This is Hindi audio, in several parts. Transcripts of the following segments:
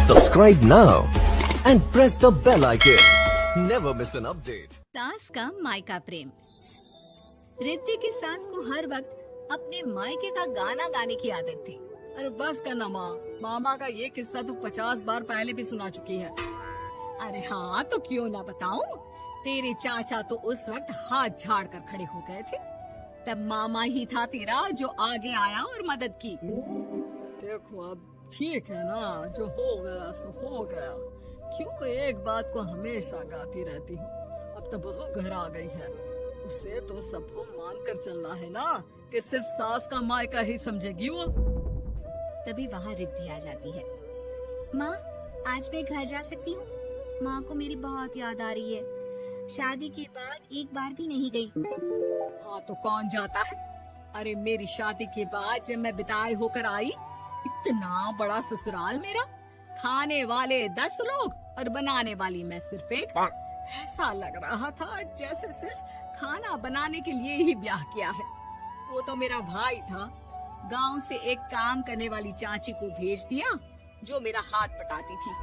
Subscribe now and press the bell icon. Never miss an update. सास का मायका प्रेम। रिद्धि की सास को हर वक्त अपने मायके का गाना गाने की आदत थी। अरे बस करना माँ, मामा का ये किस्सा तो 50 बार पहले भी सुना चुकी है। अरे हाँ, तो क्यों ना बताऊं? तेरे चाचा तो उस वक्त हाथ झाड़ कर खड़े हो गए थे। तब मामा ही था तेरा जो आगे आया और मदद की। देखो अब ठीक है ना, जो हो गया सो हो गया। क्यों एक बात को हमेशा गाती रहती हूँ। अब तो बहू घर आ गई है, उसे तो सबको मान कर चलना है ना कि सिर्फ सास का मायका ही समझेगी वो। तभी वहाँ रिद्धि आ जाती है। माँ, आज मैं घर जा सकती हूँ? माँ को मेरी बहुत याद आ रही है। शादी के बाद एक बार भी नहीं गई। हाँ तो कौन जाता है? अरे मेरी शादी के बाद जब मैं विदाई होकर आई, इतना बड़ा ससुराल मेरा, खाने वाले 10 लोग और बनाने वाली मैं सिर्फ एक। ऐसा लग रहा था जैसे सिर्फ खाना बनाने के लिए ही ब्याह किया है। वो तो मेरा भाई था, गांव से एक काम करने वाली चाची को भेज दिया जो मेरा हाथ पटाती थी,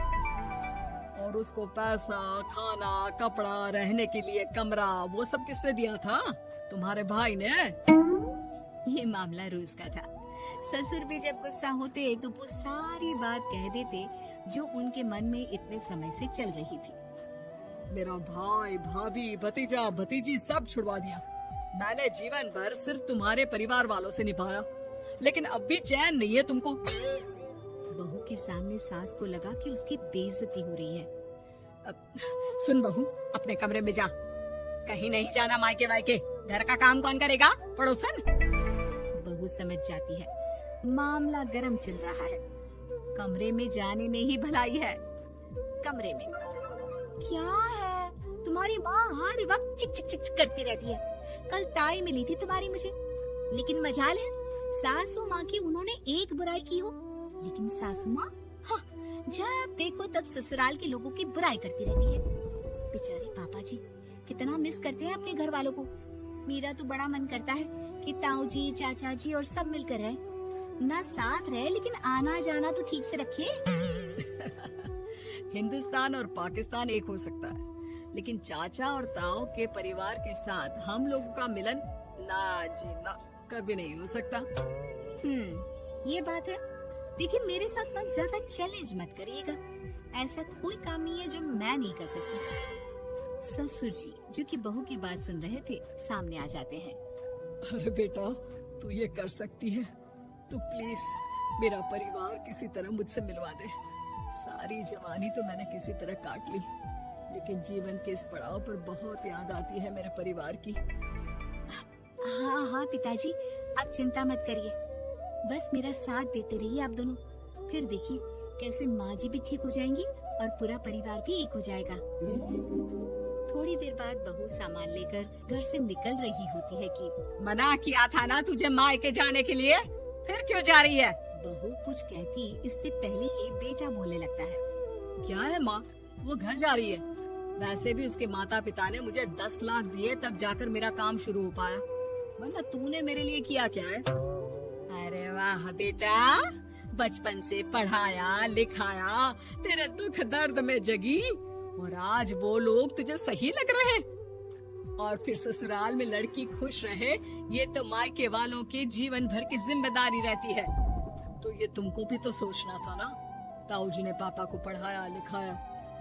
और उसको पैसा, खाना, कपड़ा, रहने के लिए कमरा, वो सब किसने दिया था? तुम्हारे भाई ने। ये मामला रोज का था। ससुर भी जब गुस्सा होते तो वो सारी बात कह देते जो उनके मन में इतने समय से चल रही थी। मेरा भाई, भाभी, भतीजा, भतीजी सब छुड़वा दिया। मैंने जीवन भर सिर्फ तुम्हारे परिवार वालों से निभाया, लेकिन अब भी चैन नहीं है तुमको। बहू के सामने सास को लगा कि उसकी बेइज्जती हो रही है। सुन बहू, अपने कमरे में जा, कहीं नहीं जाना मायके वायके। घर का काम कौन करेगा? पड़ोसन। बहू समझ जाती है मामला गर्म चल रहा है। कमरे में जाने में ही भलाई है। कमरे में क्या है? तुम्हारी माँ हर वक्त चिक चिक चिक करती रहती है। कल ताई मिली थी तुम्हारी मुझे, लेकिन मजाल है सासू माँ की उन्होंने एक बुराई की हो, लेकिन सासू माँ जब देखो तब ससुराल के लोगों की बुराई करती रहती है। बेचारे पापा जी कितना मिस करते हैं अपने घर वालों को। मेरा तो बड़ा मन करता है कि ताऊ जी, चाचा जी और सब मिलकर रहे, ना साथ रहे लेकिन आना जाना तो ठीक से रखे। हिंदुस्तान और पाकिस्तान एक हो सकता है, लेकिन चाचा और ताऊ के परिवार के साथ हम लोगों का मिलन ना जी ना कभी नहीं हो सकता। ये बात है। देखिए, मेरे साथ ना ज्यादा चैलेंज मत करिएगा। ऐसा कोई काम नहीं है जो मैं नहीं कर सकती। ससुर जी जो कि बहू की बात सुन रहे थे सामने आ जाते हैं। अरे बेटा, तू ये कर सकती है तो प्लीज मेरा परिवार किसी तरह मुझसे मिलवा दे। सारी जवानी तो मैंने किसी तरह काट ली, लेकिन जीवन के इस पड़ाव पर बहुत याद आती है मेरे परिवार की। हाँ हाँ पिताजी, आप चिंता मत करिए, बस मेरा साथ देते रहिए आप दोनों। फिर देखिए कैसे माँ जी भी ठीक हो जाएंगी और पूरा परिवार भी एक हो जाएगा। थोड़ी देर बाद बहू सामान लेकर घर से निकल रही होती है कि मना किया था ना तुझे मायके जाने के लिए, फिर क्यों जा रही है? बहू कुछ कहती इससे पहले ही बेटा बोलने लगता है। क्या है माँ, वो घर जा रही है। वैसे भी उसके माता पिता ने मुझे 10 लाख दिए तब जाकर मेरा काम शुरू हो पाया, वरना तूने मेरे लिए किया क्या है? अरे वाह बेटा, बचपन से पढ़ाया लिखाया, तेरे दुख दर्द में जगी, और आज वो लोग तुझे सही लग रहे? और फिर ससुराल में लड़की खुश रहे, ये तो मायके वालों की जीवन भर की जिम्मेदारी रहती है। तो ये तुमको भी तो सोचना था ना। ताऊ जी ने पापा को पढ़ाया लिखाया,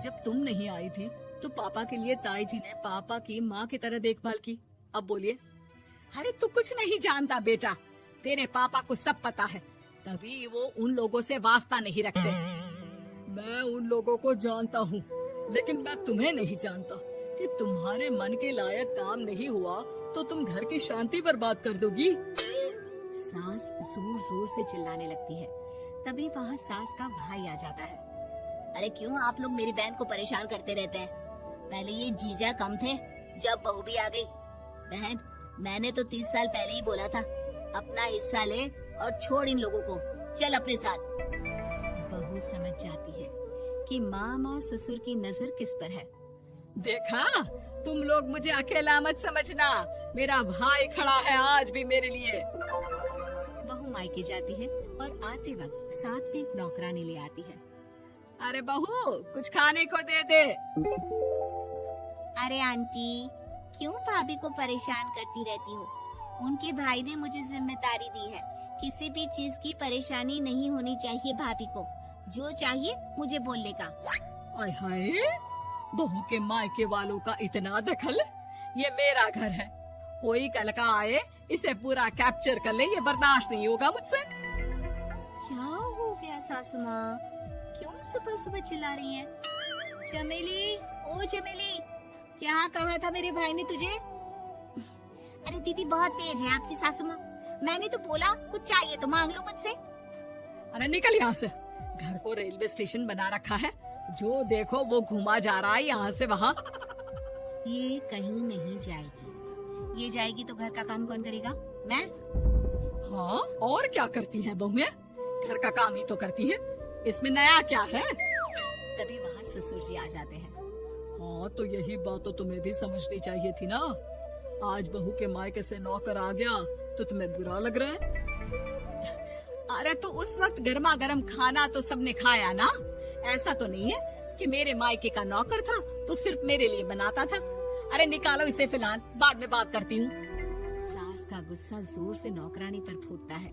जब तुम नहीं आई थी तो पापा के लिए ताई जी ने पापा की माँ की तरह देखभाल की। अब बोलिए। अरे तू कुछ नहीं जानता बेटा, तेरे पापा को सब पता है, तभी वो उन लोगों से वास्ता नहीं रखते। मैं उन लोगों को जानता हूँ, लेकिन मैं तुम्हें नहीं जानता कि तुम्हारे मन के लायक काम नहीं हुआ तो तुम घर की शांति बर्बाद कर दोगी। सास जोर जोर से चिल्लाने लगती है। तभी वहाँ सास का भाई आ जाता है। अरे क्यों आप लोग मेरी बहन को परेशान करते रहते हैं? पहले ये जीजा कम थे, जब बहू भी आ गई। बहन, मैंने तो 30 साल पहले ही बोला था, अपना हिस्सा ले और छोड़ इन लोगों को, चल अपने साथ। बहू समझ जाती है कि मामा ससुर की नजर किस पर है। देखा, तुम लोग मुझे अकेला मत समझना, मेरा भाई खड़ा है आज भी मेरे लिए। बहू मायके जाती है और आते वक्त साथ में एक नौकरानी ले आती है। अरे बहू कुछ खाने को दे दे। अरे आंटी, क्यों भाभी को परेशान करती रहती हो? उनके भाई ने मुझे जिम्मेदारी दी है, किसी भी चीज की परेशानी नहीं होनी चाहिए भाभी को। जो चाहिए मुझे बोलने का। आय हाय, बहू के मायके वालों का इतना दखल। ये मेरा घर है, कोई कल का आए इसे पूरा कैप्चर कर ले, ये बर्दाश्त नहीं होगा मुझसे। क्या हो गया सासू माँ? क्यों सुबह सुबह चिल्ला रही हैं? चमेली, ओ चमेली, क्या कहा था मेरे भाई ने तुझे? अरे दीदी बहुत तेज है आपकी सासू माँ। मैंने तो बोला कुछ चाहिए तो मांग लो मुझसे। अरे निकल यहाँ से, घर को रेलवे स्टेशन बना रखा है, जो देखो वो घुमा जा रहा है यहाँ से वहाँ। ये कहीं नहीं जाएगी। ये जाएगी तो घर का काम कौन करेगा? मैं। हाँ, और क्या करती है बहुएं? घर का काम ही तो करती है, इसमें नया क्या है? तभी वहाँ ससुर जी आ जाते हैं। हाँ, तो यही बात तो तुम्हें भी समझनी चाहिए थी ना। आज बहू के मायके से नौकर आ गया तो तुम्हें बुरा लग रहा है? अरे तो उस वक्त गर्मा गर्म खाना तो सबने खाया ना। ऐसा तो नहीं है कि मेरे मायके का नौकर था तो सिर्फ मेरे लिए बनाता था। अरे निकालो इसे, फिलहाल बाद में बात करती हूँ। सास का गुस्सा जोर से नौकरानी पर फूटता है।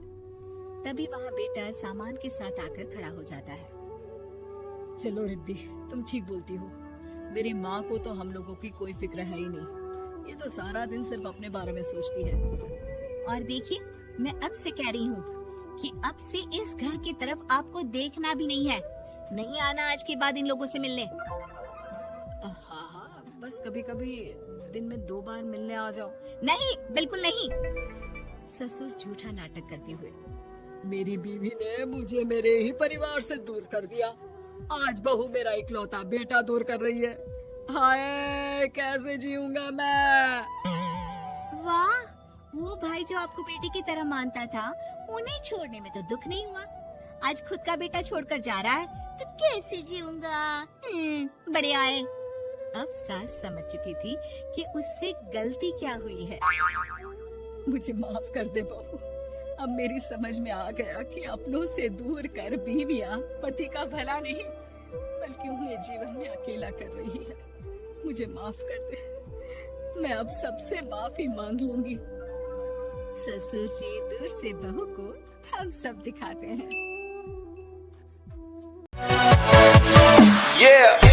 तभी वहाँ बेटा सामान के साथ आकर खड़ा हो जाता है। चलो रिद्धि, तुम ठीक बोलती हो। मेरी माँ को तो हम लोगों की कोई फिक्र है ही नहीं, ये तो सारा दिन सिर्फ अपने बारे में सोचती है। और देखिए, मैं अब से कह रही हूँ कि अब से इस घर की तरफ आपको देखना भी नहीं है। नहीं आना आज के बाद इन लोगों से मिलने। हाँ हाँ, बस कभी कभी दिन में 2 बार मिलने आ जाओ। नहीं, बिल्कुल नहीं। ससुर झूठा नाटक करते हुए। मेरी बीवी ने मुझे मेरे ही परिवार से दूर कर दिया, आज बहू मेरा इकलौता बेटा दूर कर रही है। हाय, कैसे जीऊंगा मैं? वाह, वो भाई जो आपको बेटे की तरह मानता था, उन्हें छोड़ने में तो दुख नहीं हुआ। आज खुद का बेटा छोड़कर जा रहा है तो कैसे जीऊंगा? बड़े आए। अब सास समझ चुकी थी कि उससे गलती क्या हुई है। मुझे माफ कर दे बहू, अब मेरी समझ में आ गया कि अपनों से दूर कर बीवियां पति का भला नहीं बल्कि उन्हें जीवन में अकेला कर रही है। मुझे माफ कर दे, मैं अब सबसे माफी मांग लूंगी। ससुर जी दूर से बहू को हम सब दिखाते हैं। Yeah.